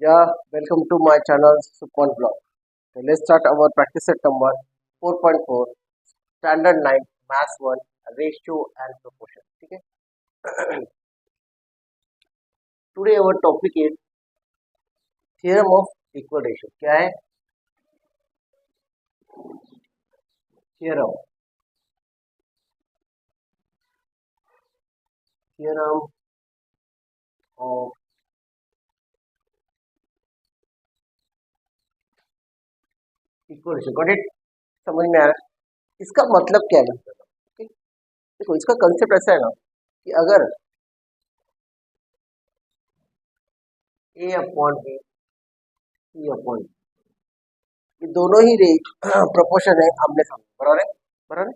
Yeah, welcome to my channel Supon Blog. So let's start our practice set number 4.4, Standard 9, Math 1, Ratio and Proportion. ठीक है. Today our topic is Theorem of Equal Ratio. क्या है? Theorem of Equal Ratio. Got it? समझ में आ रहा है? इसका मतलब क्या है? ठीक. देखो इसका कंसेप्ट ऐसा है ना कि अगर A upon B, C upon D, ये दोनों ही प्रोपोर्शन है आमने सामने, बराबर है? बराबर है.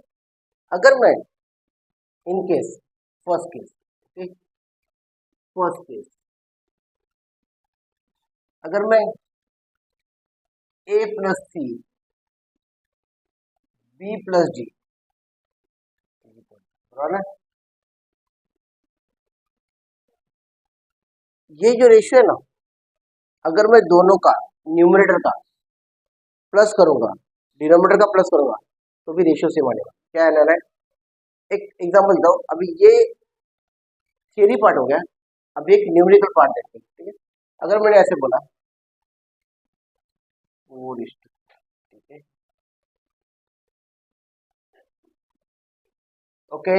अगर मैं इन केस फर्स्ट केस, ठीक, फर्स्ट केस अगर मैं A plus C B plus D, बराबर है, ये जो रेशियो है ना, अगर मैं दोनों का न्यूमरेटर का प्लस करूंगा, डिनोमिनेटर का प्लस करूंगा, तो भी रेशियो सेम आने वाला. क्या है ना? एक एग्जांपल दो. अभी ये थियरी पार्ट हो गया, अभी एक न्यूमेरिकल पार्ट देखते हैं. ठीक है, अगर मैंने ऐसे बोला 4:2, ठीक है, ओके.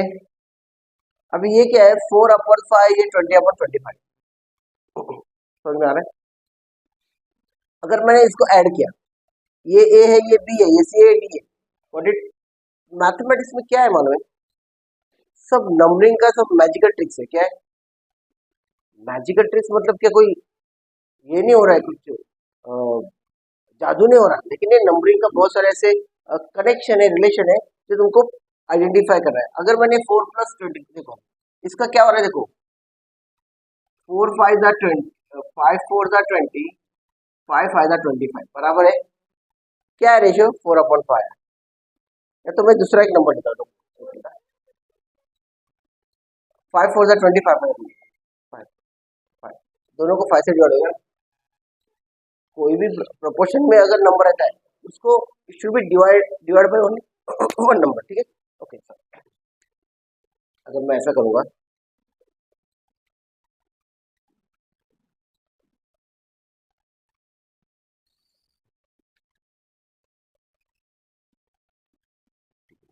अभी ये क्या है? 4/5, ये 20/25. समझ में आ रहा है? अगर मैंने इसको ऐड किया, ये ए है, ये बी है, ये सी है, डी है. व्हाट इट मैथमेटिक्स में क्या है मालूम है? सब नंबरिंग का सब मैजिकल ट्रिक्स है. क्या है मैजिकल ट्रिक्स? मतलब क्या कोई ये नहीं हो रहा है, कुछ जादू नहीं हो रहा, लेकिन ये नंबरिंग का बहुत सारे ऐसे कनेक्शन है, रिलेशन है, जो तुमको आइडेंटिफाई कर रहा है. अगर मैंने 4+20, देखो इसका क्या हो रहा है, देखो 4×5 = 20, 5×4 = 20, 5×5 = 25, बराबर है. क्या है रेशियो? 4/5 है. या तो मैं दूसरा एक नंबर निकाल दूँ, 5×4 = 25, 5 दोनों को 5 से डिवाइड होगा. कोई भी प्रोपोर्शन में अगर नंबर आता है, उसको should be divide by only one number. ठीक है, ओके. अगर मैं ऐसा करूंगा,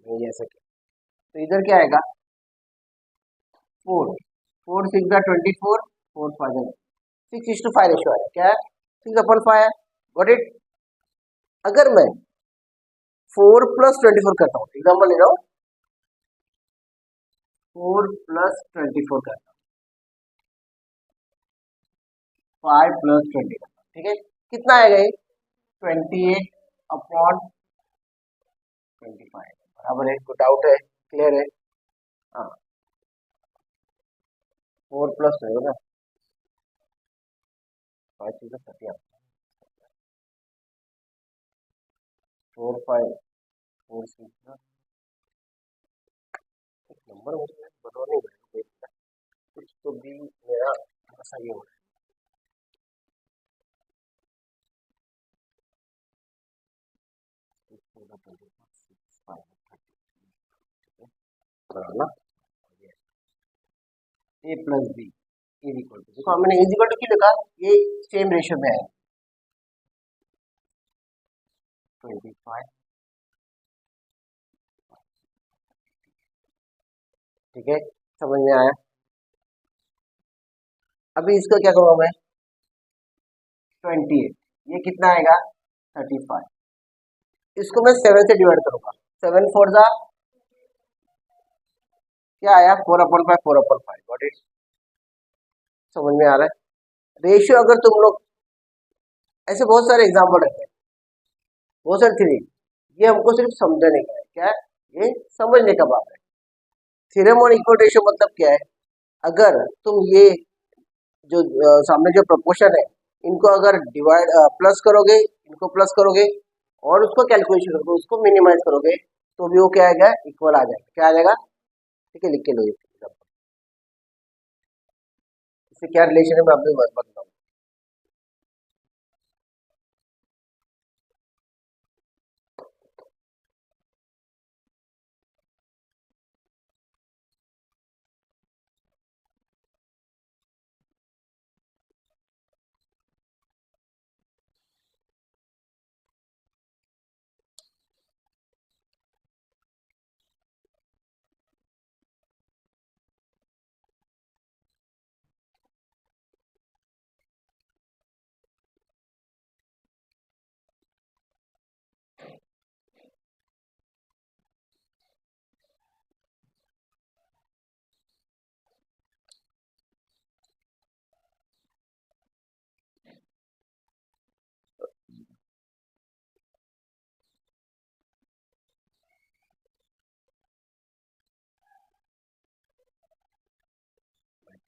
ये ऐसा किया, तो इधर क्या आएगा? 4 4×6 = 24, 4×5 6:5 रेशियो आया. क्या है? 6/5 है. Got it. अगर मैं 4+24 करता हूँ, एग्जाम्पल ले रहा हूँ, 4+24 करता हूँ, 5+20 करता हूँ. ठीक है, कितना आएगा ये? 28/25, बराबर है. कोई डाउट है? क्लियर है? हाँ, 4+ होगा ना, 5×30, 4×5 = 4×6. नंबर मुझे बता नहीं पड़ेगा, कुछ तो भी मेरा थोड़ा सा ये हो रहा है ना. A plus B is equal to, देखो मैंने इज इक्वल टू क्यों लिखा? ये सेम रेशियो में है. 25, ठीक है, समझ में आया? अभी इसको क्या करूँगा मैं? 28, ये कितना आएगा? 35. इसको मैं 7 से डिवाइड करूंगा. 7×4 क्या आया? 4/5, 4/5. Got it. समझ में आ रहा है? रेशियो अगर तुम लोग ऐसे बहुत सारे एग्जाम्पल रहते हैं, बहुत सारे थ्योरी, ये हमको सिर्फ समझने का है. क्या है? ये समझने का बात है. थ्योरम ऑन इक्वल रेशियो मतलब क्या है? अगर तुम ये जो सामने जो प्रोपोर्शन है, इनको अगर डिवाइड प्लस करोगे, इनको प्लस करोगे और उसको कैलकुलेशन करोगे, उसको मिनिमाइज करोगे, तो भी वो क्या आएगा? इक्वल आ जाएगा. क्या आ जाएगा? ठीक है, लिख के लो. इससे क्या रिलेशन है मैं आपको बताऊँ.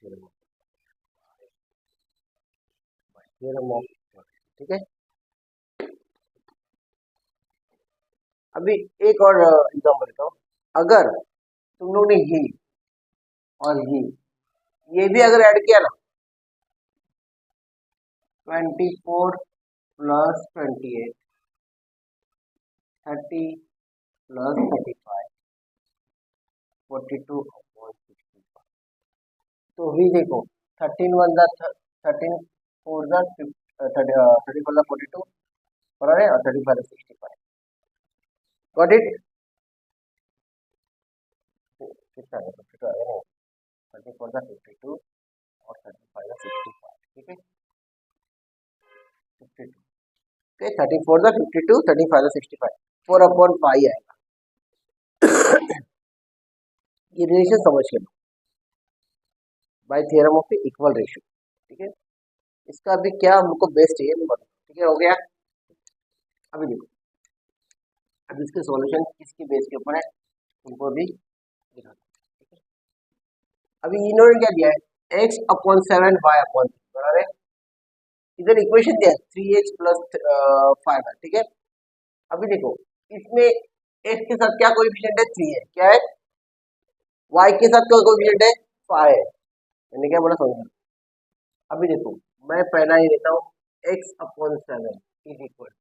थ्योरम ऑफ, ठीक है। अभी एक और एग्जांपल देता हूँ। अगर तुम लोग ने ये और ये भी अगर ऐड किया ना, 24 प्लस 28, 30 प्लस 35, 42 अपॉन 65, तो भी देखो 13 one the 13 four the 30 four the 42 बराबर है, और 35 65। Got it? कितना है? 52 आएगा ना, 30 फोर द 52 और 35 द 65, ठीक है। 52, okay, 30 four the 52, 35 the 65, 4 upon 5 आएगा। ये रिलेशन समझ के लो, by theorem of equal ratio, ठीक है। इसका अभी क्या हमको बेस चाहिए मैं बताऊं, ठीक है, हो गया। अभी देखो, अब इसके सॉल्यूशन किसके बेस के ऊपर है तुमको अभी दिखा, ठीक है। अभी इन्होंने क्या दिया है, x अपॉन 7 y अपॉन 3 बराबर है। इधर इक्वेशन दिया है 3x प्लस 5 है, ठीक है। अभी देखो इसमें x के साथ क्या कोएफिशिएंट है, 3 है, क्या है, y के साथ क्या कोएफिशिएंट है, 5 है, मैंने क्या बोला समझ। अभी देखो मैं पहला ही लेता हूँ, x अपॉन 7 इज इक्वल,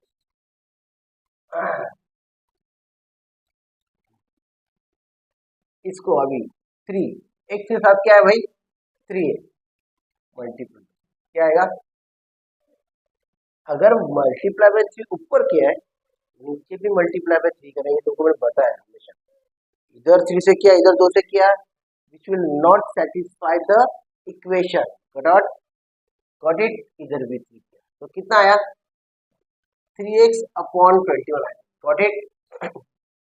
इसको अभी 3 x के साथ क्या है भाई, 3 है, मल्टीप्लाई क्या आएगा, अगर मल्टीप्लाई बाय 3 ऊपर किया है, नीचे भी मल्टीप्लाई बाय 3 करेंगे, तुमको मैंने बताया हमेशा, इधर 3 से किया, इधर 2 से किया, which will not satisfy the equation, got it, इधर भी 3 किया तो कितना आया, 3x अपॉन 21 आया, गॉट इट।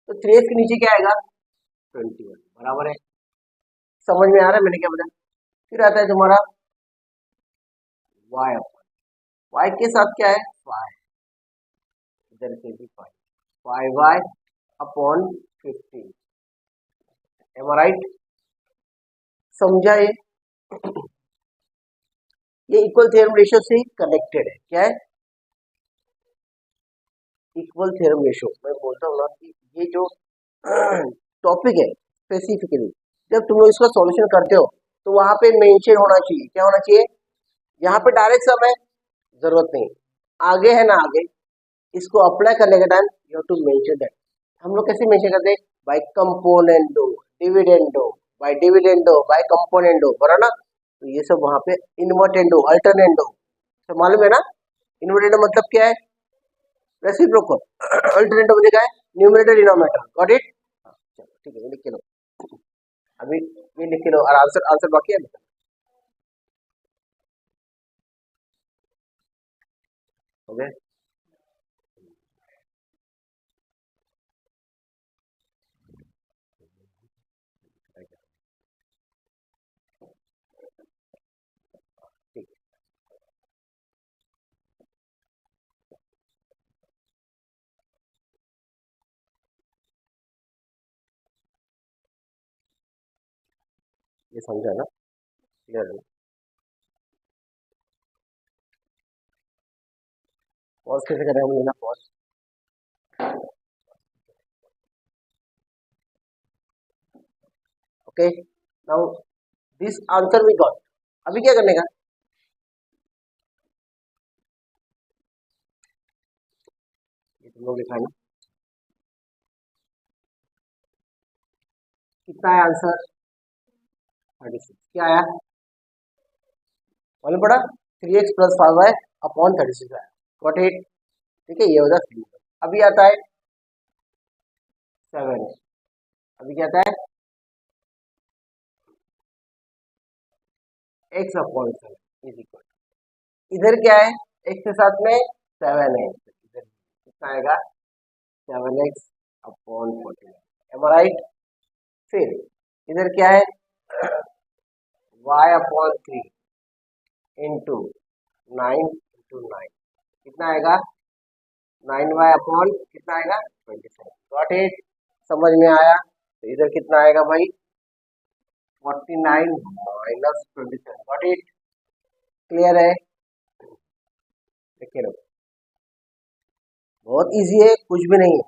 तो 3x के नीचे क्या आएगा, 21 बराबर है, समझ में आ रहा है मैंने क्या बताया। फिर आता है तुम्हारा y अपॉन, y के साथ क्या है, 5, इधर से भी 5y अपॉन 15, एम आई राइट, समझा ये इक्वल थ्योरम रेशियो से कनेक्टेड है, क्या है, इक्वल थ्योरम रेशियो। मैं बोलता हूँ ना कि ये जो टॉपिक है स्पेसिफिकली, जब तुम लोग इसका सॉल्यूशन करते हो तो वहां पे मेंशन होना चाहिए, क्या होना चाहिए, यहाँ पे डायरेक्ट सम है, जरूरत नहीं, आगे है ना, आगे इसको अप्लाई करने के time you have to mention that. हम लोग कैसे मेंशन करते हैं, by componendo, dividendo, by dividendo, by componendo, बराबर ना। तो ये सब वहां पे इन्वर्टेंडो, अल्टरनेंडो, तो मालूम है ना, इन्वर्टेंडो मतलब क्या है, रेसिप्रोकल, अल्टरनेंडो मतलब क्या है, न्यूमरेटर डिनोमिनेटर, गॉट इट। चलो ठीक है, ये लिख के लो अभी, ये लिख के लो, और आंसर आंसर बाकी है, ओके। ठीक है, ये समझा ना, क्लियर है ना। पॉज कैसे करें हम, ना pause, okay. Now this answer we got, अभी क्या करने का, ये तुम लोग लिखा है ना, कितना है आंसर, 36, क्या आया, मालूम पड़ा, 3x प्लस 5y अपॉन 36 आया, गॉट इट, ठीक है, ये होता है। अभी आता है 7, अभी क्या आता है, x अपॉन 7 इज इक्वल, इधर क्या है, x के साथ में 7 है, इधर कितना आएगा, 7x अपॉन 49, एम आई राइट। फिर इधर क्या है, y अपॉन 3 इंटू 9 कितना आएगा, 9y अपॉन कितना आएगा, 27, गॉट इट, समझ में आया। तो इधर कितना आएगा भाई, 49 -27 गॉट इट। क्लियर है? देखिए लो, बहुत इजी है, कुछ भी नहीं है।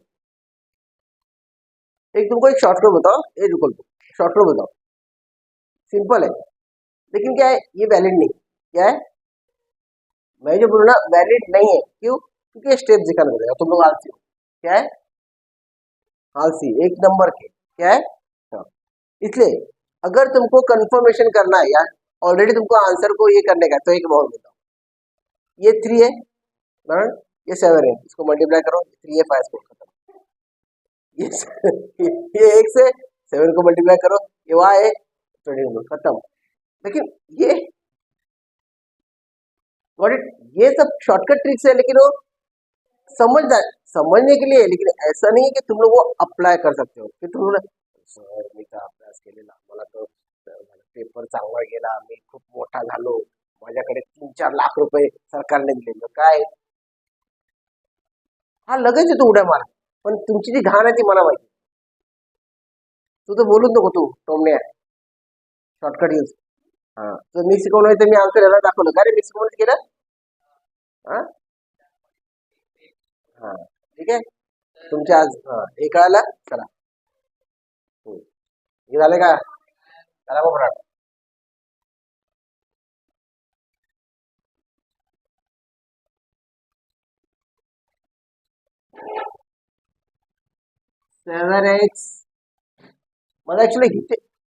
एक तुमको एक शॉर्टकट बताओ, ये रुको शॉर्टकट बताओ, सिंपल है, लेकिन क्या है ये वैलिड नहीं, क्या है मैं जो बोलूँ ना वैलिड नहीं है, क्यों? क्योंकि स्टेप दिखाना पड़ेगा, तुम लोग आलसी हो, क्या है आलसी एक नंबर के, क्या है हाँ। इसलिए अगर तुमको कंफर्मेशन करना है यार, ऑलरेडी तुमको आंसर को ये करने का, तो एक बहुत बताओ, ये 3 है बराबर, ये 7 है, इसको मल्टीप्लाई करो, 3 है 5 को खत्म, ये ये 1 से 7 को मल्टीप्लाई करो, ये y है 20 खत्म। लेकिन ये गॉट इट, ये सब शॉर्टकट ट्रिक्स है, लेकिन वो समझना समझने के लिए है, लेकिन ऐसा नहीं है कि तुम लोग वो अप्लाई कर सकते हो कि तुम लोग सर मी तर अभ्यास केलेला, मला तो पेपर चांगला गेला, मी खूप मोठा झालो, माझ्याकडे 3-4 लाख रुपये सरकारने दिले, काय हा लगेच येतो उड्या मार, पण तुमची जी घाण आहे ती मला माहिती, तू तर बोलूच नको, तू टोमण्या शॉर्टकट यूज हा, तर मी शिकवलं तर मी आन्सर याला दाखवलं का रे, मी शिकवलं केलं हा हा ठीक आहे, तुमच्या आज हे कळालं, चला हे झाले का, चला मग फटाफट. 7x मला ऍक्च्युली घेते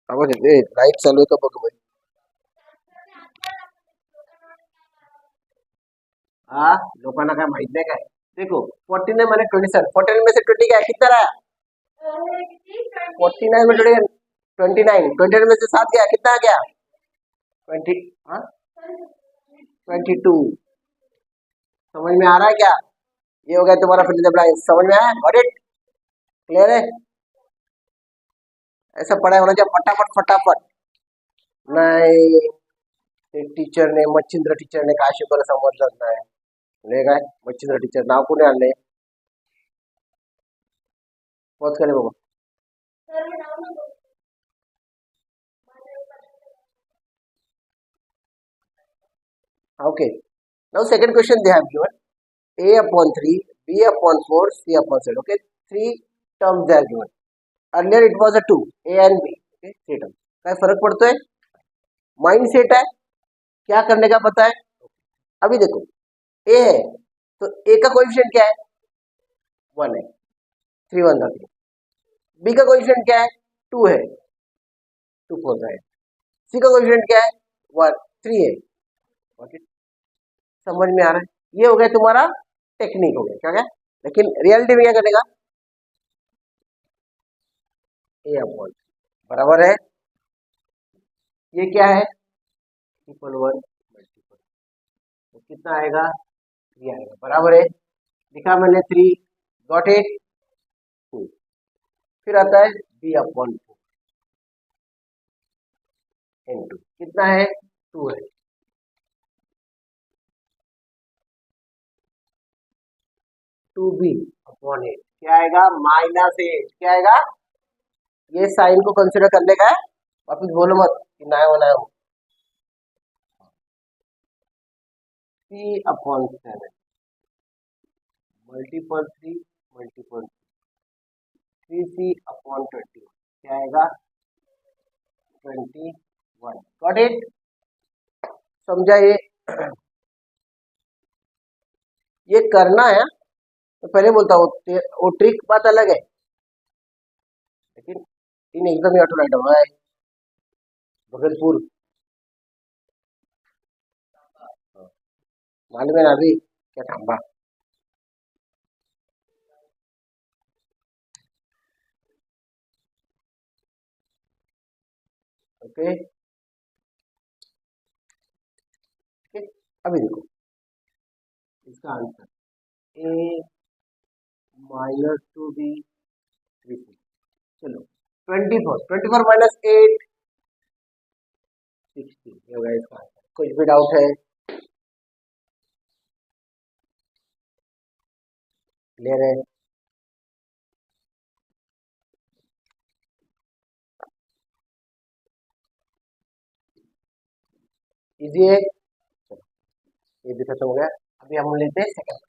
आवाज येते, लाईट चालू आहे का बघ बाई. हाँ लोगों का माहित नहीं काय, देखो 49 मैंने 27, 49 में से 20 क्या है, कितना रहा, 49 में 20, 29, 29 में से 7 गया, कितना आ गया 20, हाँ 22, समझ में आ रहा है क्या, ये हो गया तुम्हारा फिर द ब्लैंक, समझ में आया, गॉट इट, क्लियर है? ऐसा पढ़ाई होना चाहिए फटाफट फटाफट, नहीं ते टीचरने मच्छिंद्र टीचरने काय शिकवलं समजलंच नाही, म्हणजे काय मच्छिंद्र टीचर नाव कोणी आणले, पॉज करे बाबा. Okay. Now second question they have given a upon 3, b upon 4, c upon 7. Okay, 3 terms they are given. Earlier it was a 2, a and b. Okay, 3 terms. क्या फर्क पड़ता है? माइंड सेट है, क्या करने का पता है. अभी देखो a है तो a का कोएफिशिएंट क्या है 1 है, 3 1 3. b का कोएफिशिएंट क्या है 2 है, 2 4 है. c का कोएफिशिएंट क्या है 1 3 है. ओके समझ में आ रहा है, ये हो गया तुम्हारा टेक्निक हो गया, क्या क्या, लेकिन रियलिटी में क्या करेगा ए अपॉन बराबर है, ये क्या है ट्रिपल 1 मल्टीपल, तो कितना आएगा 3 आएगा, बराबर है, लिखा मैंने 3, गॉट इट 2, फिर आता है बी अपॉन 4 इनटू कितना है 2 है, टू बी अपॉन 8 क्या आएगा -8, क्या आएगा, ये साइन को कंसिडर करने का है, वापिस बोलो मत कि ना हो ना हो, C upon 7 multiple 3 multiple 3c upon 21 क्या आएगा 21, गॉट इट, समझा ये करना है तो पहले बोलता हूँ वो ट्रिक बात अलग है, लेकिन इन एग्जाम ऑटो राइट हुआ है भगलपुर, मालूम है ना अभी क्या थांबा, ओके okay? अभी देखो इसका आंसर ए -2b 3c, चलो 24 माइनस 8 60, ये होगा इसका आंसर, कुछ भी डाउट है, क्लियर है? इजी है। चलो ये भी खत्म हो गया। अभी हम लेते हैं सेकंड।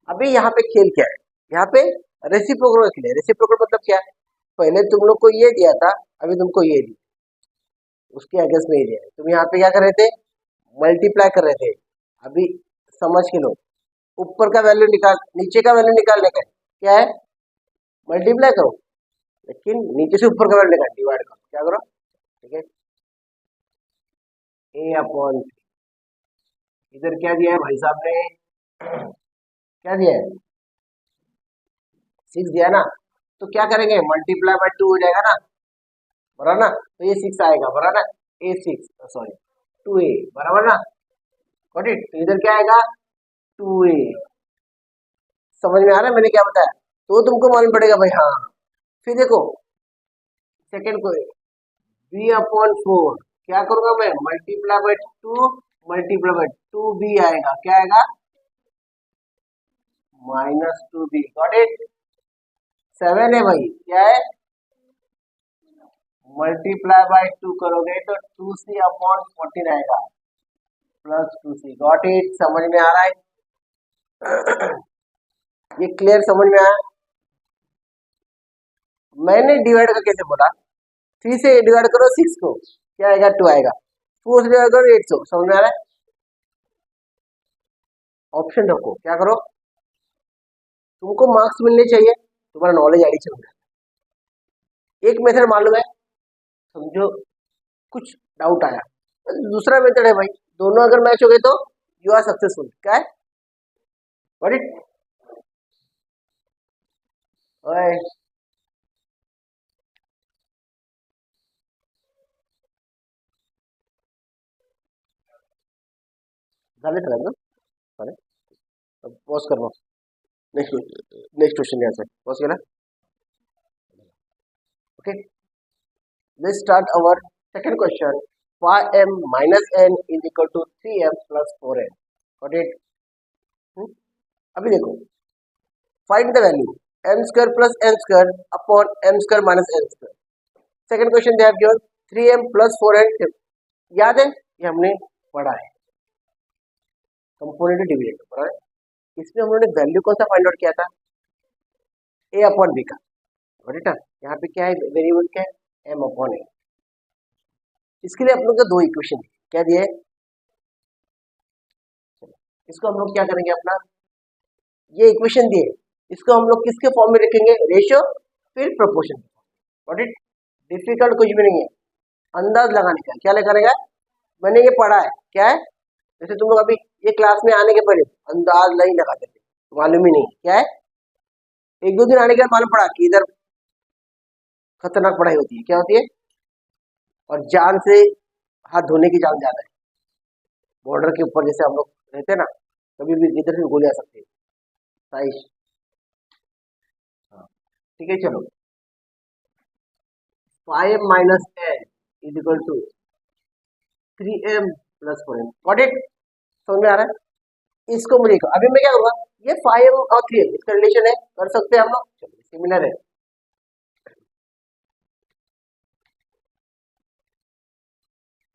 अभी यहाँ पे खेल क्या है, यहाँ पे रेसिप्रोकल खेल है। रेसिप्रोकल मतलब क्या है, पहले तुम लोग को ये दिया था, अभी तुमको ये दिया, उसके अगेंस्ट में ये दिया है। तुम यहाँ पे क्या कर रहे थे, मल्टीप्लाई कर रहे थे। अभी समझ के लो, ऊपर का वैल्यू निकाल, नीचे का वैल्यू निकालने का है। क्या है, मल्टीप्लाई करो, लेकिन नीचे से ऊपर का वैल्यू निकाल, डिवाइड करो। क्या करो, ठीक है, ए अपॉन, इधर क्या दिया है भाई साहब ने, क्या दिया है, 6 दिया है ना। तो क्या करेंगे, मल्टीप्लाई बाय 2 हो जाएगा ना, बराबर ना। तो ये 6 आएगा, बराबर ना, ए 6 सॉरी 2a, बराबर ना। Got it. तो इधर क्या आएगा, 2a। समझ में आ रहा है मैंने क्या बताया, तो तुमको मालूम पड़ेगा भाई। हाँ, फिर देखो सेकंड को, बी अपॉन 4, क्या करूंगा मैं, multiply by 2, multiply by 2b आएगा। क्या आएगा, -2b। Got it. 7 है भाई, क्या है, मल्टीप्लाई बाय 2 करोगे तो 2c अपॉन 14 आएगा, प्लस 2c। Got it. समझ में आ रहा है, ये क्लियर, समझ में आया। मैंने डिवाइड का कैसे बोला, 3 से डिवाइड करो 6 को, क्या आएगा, 2 आएगा। 4 से डिवाइड करो 8 को, समझ में आ रहा है। ऑप्शन रखो, क्या करो, तुमको मार्क्स मिलने चाहिए, तुम्हारा नॉलेज एडिशन हो जाए। एक मेथड मालूम है, समझो कुछ डाउट आया, दूसरा मेथड है भाई, दोनों अगर मैच हो गए तो यू आर सक्सेसफुल। क्या है, व्हाट इट, ओए गलत है ना, अरे पॉज करना, next next question answer pause करा। Okay, let's start our second question. 5m minus n is equal to 3m plus 4n। Got it. अभी देखो, find the value m square plus n square upon m square minus n square. Second question they have given 3m plus 4n। याद है, ये हमने पढ़ा है, component division पढ़ा है। इसमें हमने वैल्यू कौन सा फाइंड आउट किया था, a अपॉन b का। Got it. यहाँ पे क्या है, वेरिएबल क्या है, m अपॉन a। इसके लिए हम लोग को दो इक्वेशन क्या दिए, इसको हम लोग क्या करेंगे, अपना ये इक्वेशन दिए, इसको हम लोग किसके फॉर्म में लिखेंगे, रेशियो फिर प्रोपोर्शन। व्हाट इट, डिफिकल्ट कुछ भी नहीं है, अंदाज लगाने का। क्या लगाने का, मैंने ये पढ़ा है। क्या है, जैसे तुम लोग अभी ये क्लास में आने के पहले अंदाज नहीं लगाते थे, मालूम ही नहीं क्या है, एक दो दिन आने के बाद मालूम पड़ा कि इधर खतरनाक पढ़ाई होती है। क्या होती है, और जान से हाथ धोने की जान ज्यादा है। बॉर्डर के ऊपर जैसे हम लोग रहते हैं ना, कभी भी इधर से गोली आ सकती है, साइश। हाँ, ठीक है, चलो 5m minus n is equal to 3m plus 4m। Got it. समझ में आ रहा है, इसको मुझे अभी मैं क्या करूंगा, ये 5m और 3m इसका रिलेशन है, कर सकते हैं हम लोग, चलो सिमिलर है।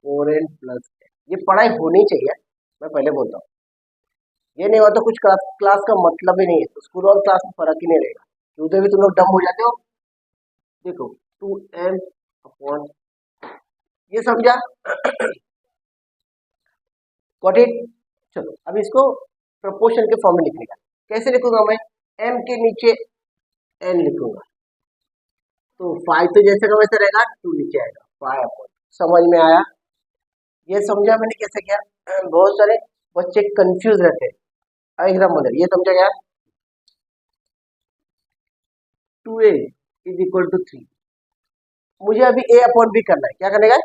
4n प्लस, ये पढ़ाई होनी चाहिए, मैं पहले बोलता हूँ। ये नहीं हुआ तो कुछ क्लास क्लास का मतलब ही नहीं है, तो स्कूल और क्लास में फर्क ही नहीं रहेगा, उधर भी तुम लोग डम हो जाते हो। देखो 2m अपॉन, ये समझा, गॉट इट। चलो अब इसको प्रोपोर्शन के फॉर्म में लिखने का, कैसे लिखूंगा मैं, m के नीचे n लिखूंगा, तो 5 तो जैसे का वैसे रहेगा, 2 नीचे आएगा, 5 अपॉन। समझ में आया, ये समझा मैंने कैसे किया। बहुत सारे बच्चे कंफ्यूज रहते हैं, एकदम मदर, ये समझा गया। 2a इज इक्वल टू 3, मुझे अभी a अपॉन b करना है। क्या करने का,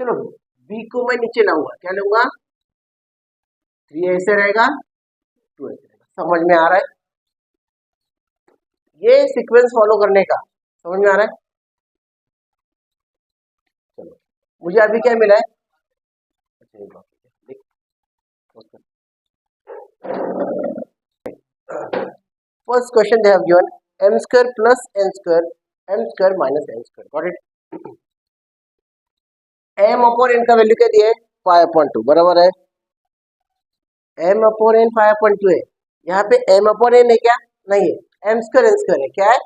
चलो b को मैं नीचे लाऊंगा, क्या लूंगा, 3 ऐसे रहेगा, 2 ऐसे रहेगा। समझ में आ रहा है, ये सीक्वेंस फॉलो करने का, समझ में आ रहा है। चलो मुझे अभी क्या मिला है, first question they have given m square plus n square, m square minus n square. Got it. m upon n का वैल्यू क्या दिया है, 5/2 बराबर है m/n 5/2 है। यहाँ पे m/n है क्या? नहीं है, m² है, क्या है?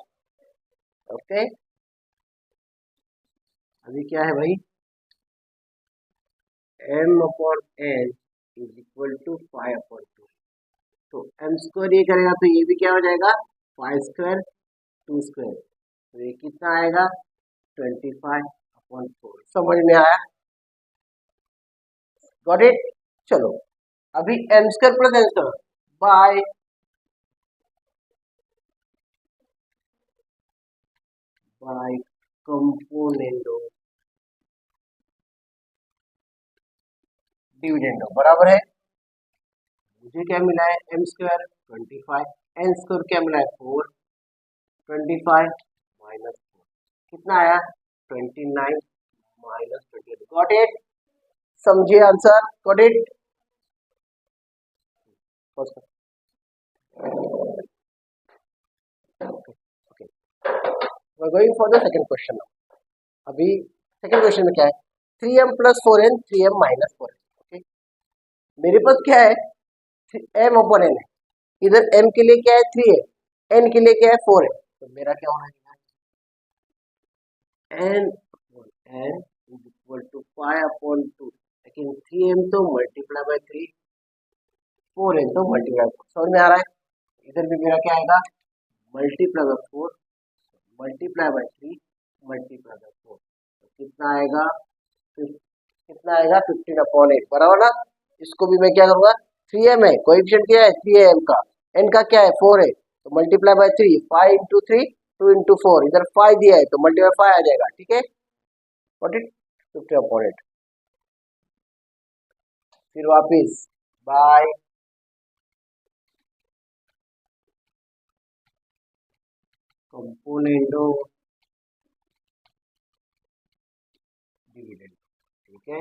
ओके, अभी क्या है भाई, m/n इज इक्वल टू 5/2। तो m² ये करेगा तो ये भी क्या हो जाएगा, 5², 2²। तो ये कितना आएगा, 25/4। समझ में आया? Got it? चलो अभी m² plus n² bye componendo dividendo बराबर है, मुझे क्या मिला है, m² 25, n² क्या मिला है, 4, 25 माइनस 4 कितना आया, 29 - 28। Got it? समझिए answer, got it? Okay, we are going for the second question now. अभी सेकंड क्वेश्चन में क्या है, 3m + 4n 3m - 4n। Okay, मेरे पास क्या है, m/n है, इधर m के लिए क्या है, 3 है, n के लिए क्या है, 4 है। तो मेरा क्या होना चाहिए, n/n इज इक्वल टू 5/2, लेकिन 3m तो मल्टीप्लाई बाय 3, 4n तो मल्टीप्लाई, समझ में आ रहा है? इधर भी मेरा क्या आएगा, multiply by 4, multiply by 3, multiply by 4, तो कितना आएगा, कितना आएगा, 15/8 बराबर ना। इसको भी मैं क्या करूंगा, 3m है, कोएफिशिएंट क्या है, 3 है m का, n का क्या है, 4 है, तो मल्टीप्लाई बाय 3, 5 × 3 2 × 4, इधर 5 दिया है तो मल्टीप्लाई 5 आ जाएगा, ठीक है, व्हाट इट, 15/8। फिर वापिस बाय कंपोनेंडो डिविडेंड, ठीक है,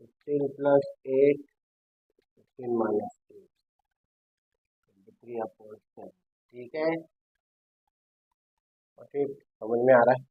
15 + 8, 15 - 8, 23/7, ठीक है, और समझ में आ रहा है?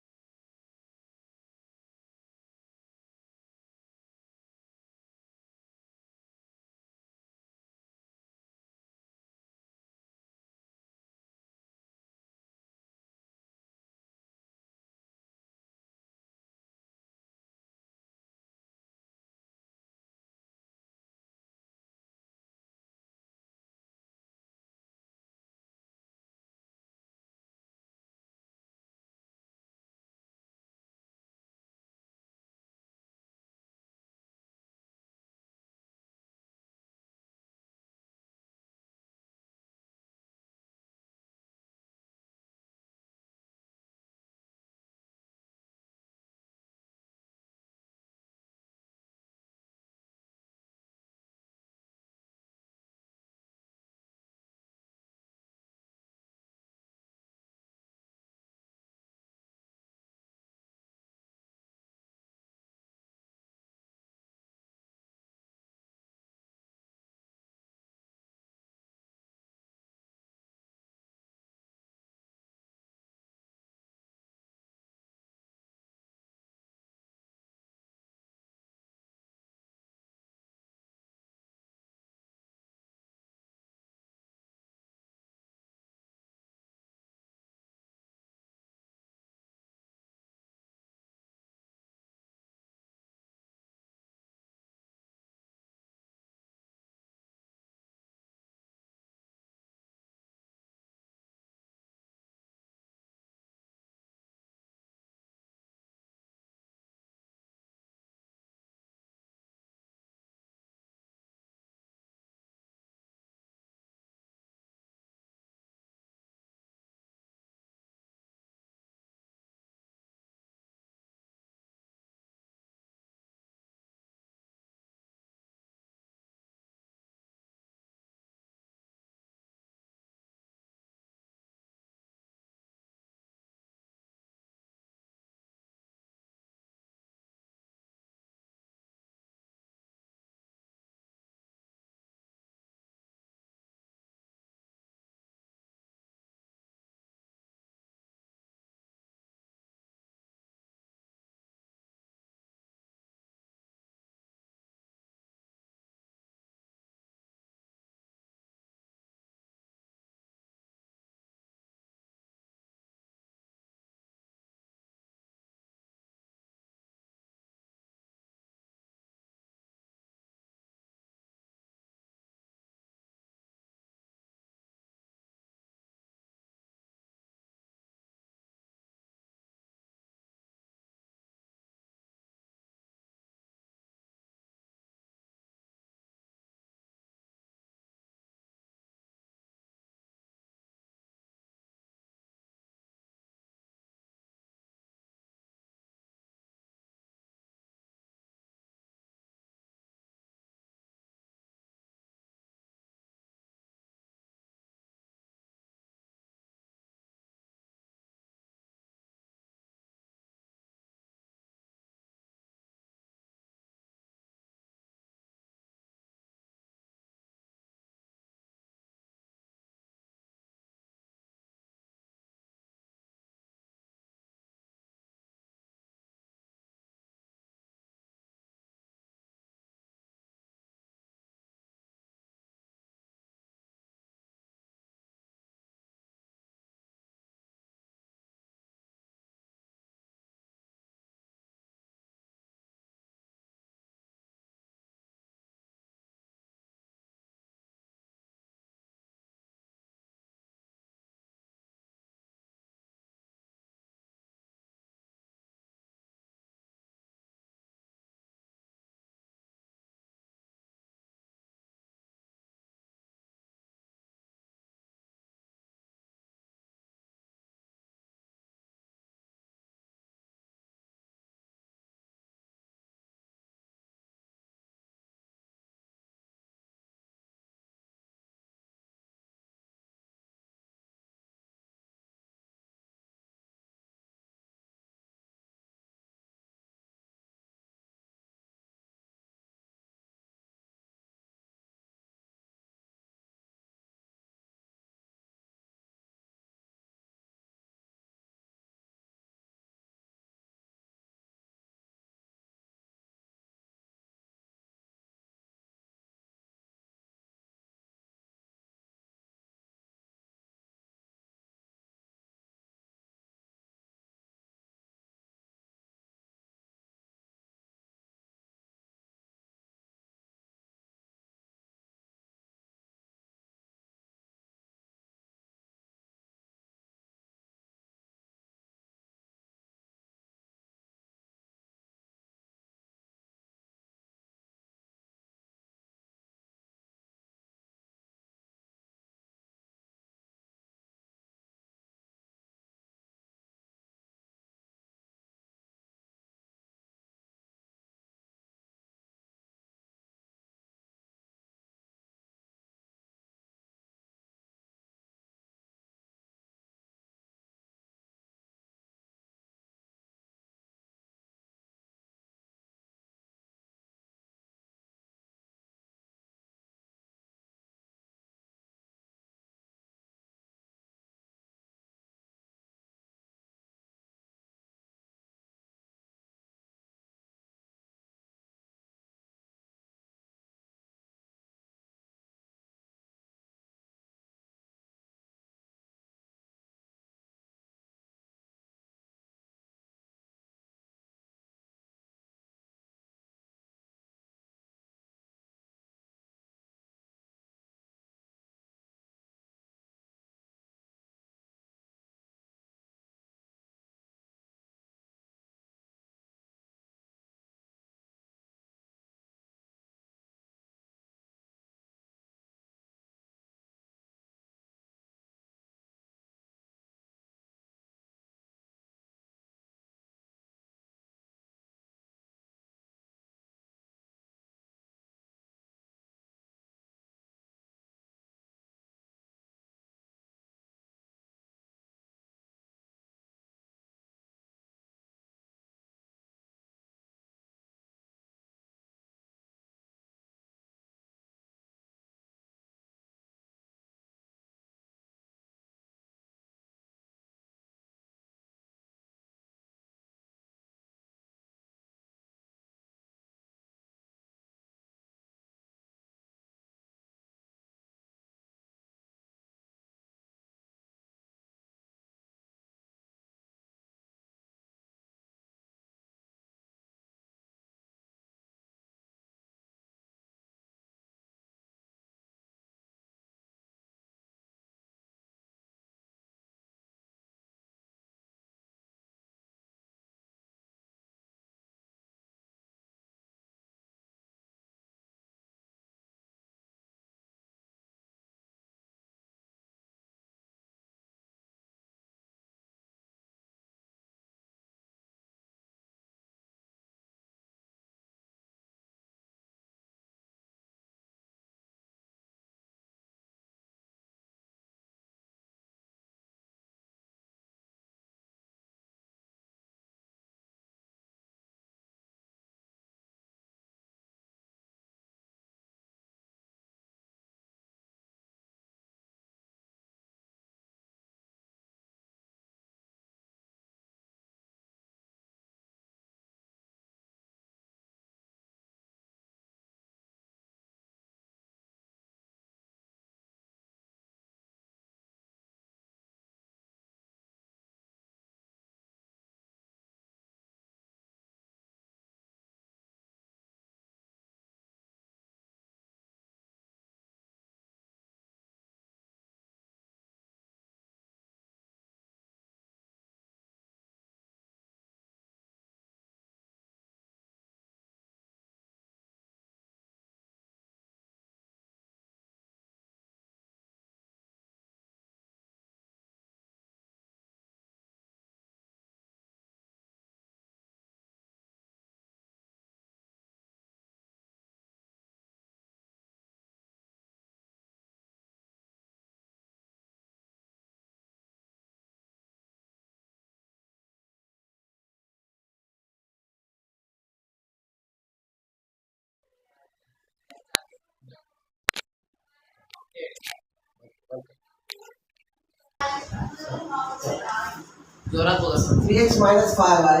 जोरात बोला. 3x मायनस 5y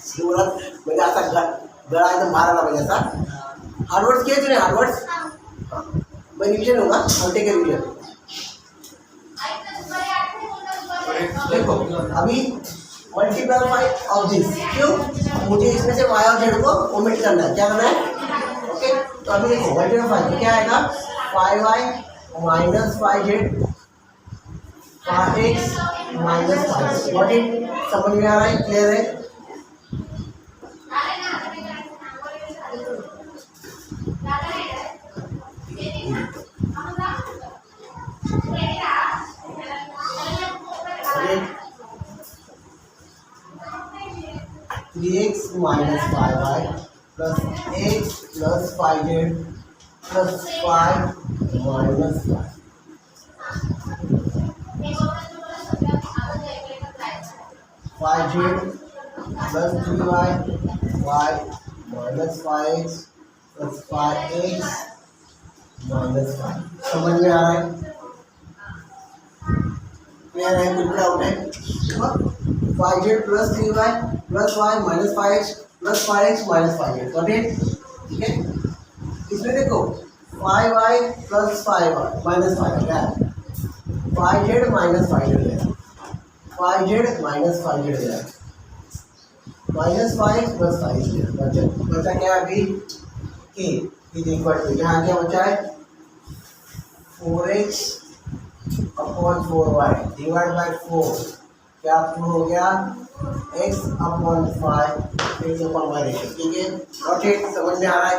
जोरात म्हणजे आता गळा एकदम मारायला पाहिजे आता. हार्डवर्ड्स किए तूने हार्डवर्ड्स? मैं रिवीजन होगा और टेक रिवीजन. देखो अभी मल्टीप्लाई ऑफ दिस क्यों मुझे इसमें से y और z को ओमिट करना है. क्या करना है? ओके तो अभी देखो मल्टीप्लाई तो क्या आएगा 5y minus 5z 5x minus 5. What it समझ में आ रहा है? क्लियर है? Three x minus 5y plus x plus 5z plus 5 minus 5. 5z plus 3y y minus 5x plus 5x minus 5. समझ में आ रहा है? क्लियर है? कुछ डाउट है? 5z plus 3y plus y minus 5x plus 5x minus 5z. Got it? ठीक है. इसमें देखो 5y प्लस 5y माइनस 5 क्या है? 5z माइनस 5z है. 5z माइनस 5z है. माइनस 5 प्लस 5 बचा क्या अभी? a इज इक्वल टू यहाँ क्या बचा है? 4x upon 4y divide by 4 क्या प्रूव हो गया? x upon 5 x upon y ratio. ठीक है. Got it? समझ में आ रहा है?